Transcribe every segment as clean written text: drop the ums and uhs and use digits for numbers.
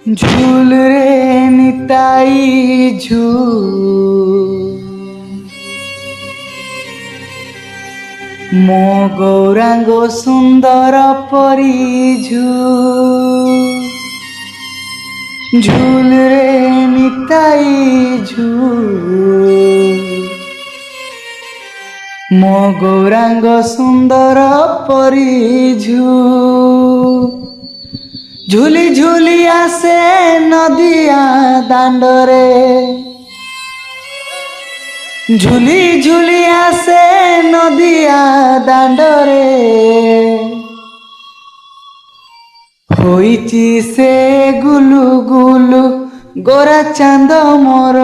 झूल रे निताई झूल मो गौरांग सुंदर परी झूल झूल रे निताई झूल मो गौरांग सुंदर परी झूल झूली झूली आसे नदिया दांडरे झूली झूली आसे नदिया दांडरे होइची से गुलु गुलु गोरा चांद मोर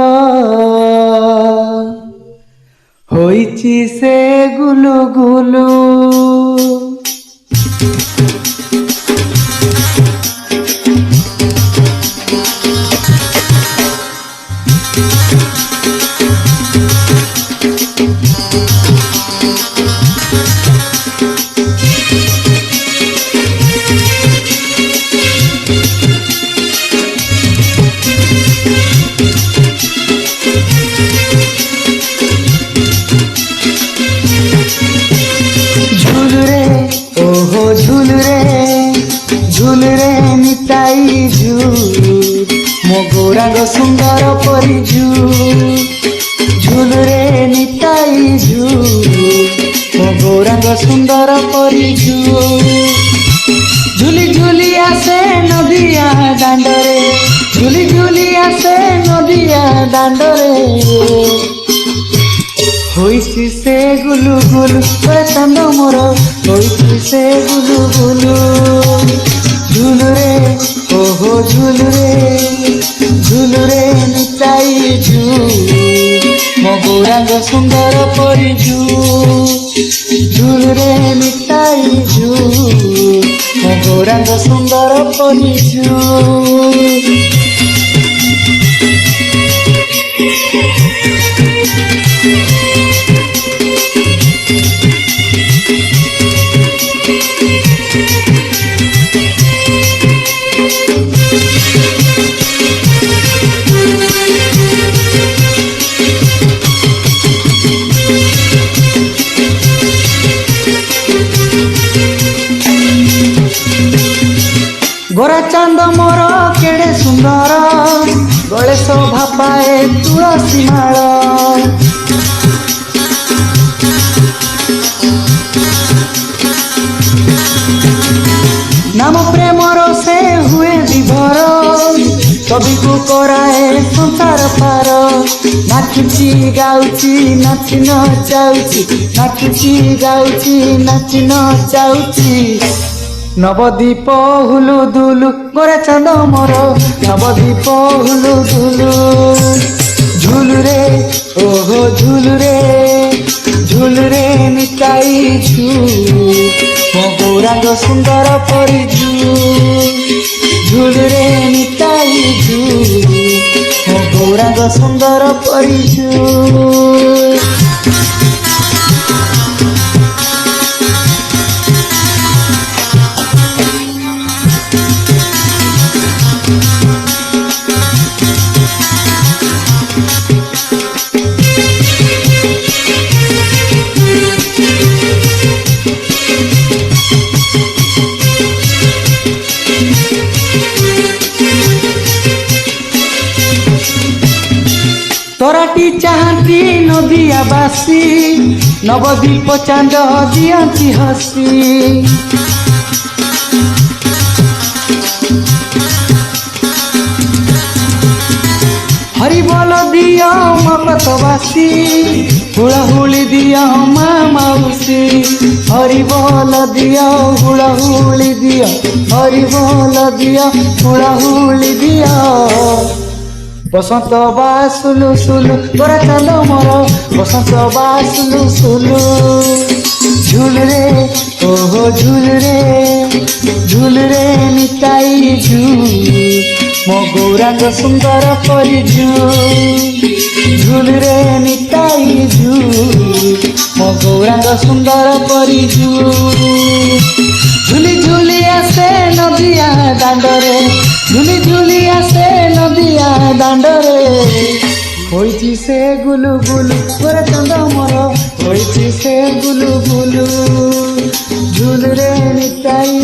होइची से गुलु गुलु झूल रे निताई झूल मो गौरांग सुंदर परी झूल झूल रे निताई झूल मो गौरांग सुंदर परी झूल झूली झूली आसे नदिया दांडरे झूली झूली आसे नदिया दांडरे होइची से गुलु गुलु चांद मोर होइची से गुलु गुलु झूल रे ओहो झूल रे निताई झूल मो गौरांग सुंदर परी झूल रे निताई झूल मो गौरांग सुंदर परी झूल गोरा चांद मोर केड़े सुंदर गले शोभा पाए तुलसी माल नाम प्रेमर से हुए विभोर कवि को कराए संसार पार नाचुची गाउची नाची नचाउची नाचुची गाउची नाची नचाउची नवदीप हुलु दुलु गोरा चांद मोर नवदीप हुलु दुलु झूल रे ओहो झूल रे निताई झूल मो गौरांग सुंदर परी झूल रे निताई झूल मो गौरांग सुंदर परी झूल तोराटी चाहती नदिया बासी नवदीप चांद दियंती हसी हरि बोल दिया मकतवासी हुड़ाहुड़ी दिया माँ मौसी हरि बोल दिया हुड़ाहुड़ी दिया हरि बोल दिया हुड़ाहुड़ी दिया बसंत बासुलु सुलु गोरा चांद मोर बसंत बासुलु सुलु झूल रे ओहो झूल रे निताई झूल मो गौरांग सुंदर परी झूल रे निताई झूल मो गौरांग सुंदर परी झूली झूली आसे नदिया दांडरे झूली झूली ଦାଣ୍ଡରେ ହୋଇଛି ସେ ଗୁଲୁ ଗୁଲୁ ଗୋରେ ଚନ୍ଦ ମୋର ହୋଇଛି ସେ ଗୁଲୁ ଗୁଲୁ ଝୁଲରେ ନିତାଇ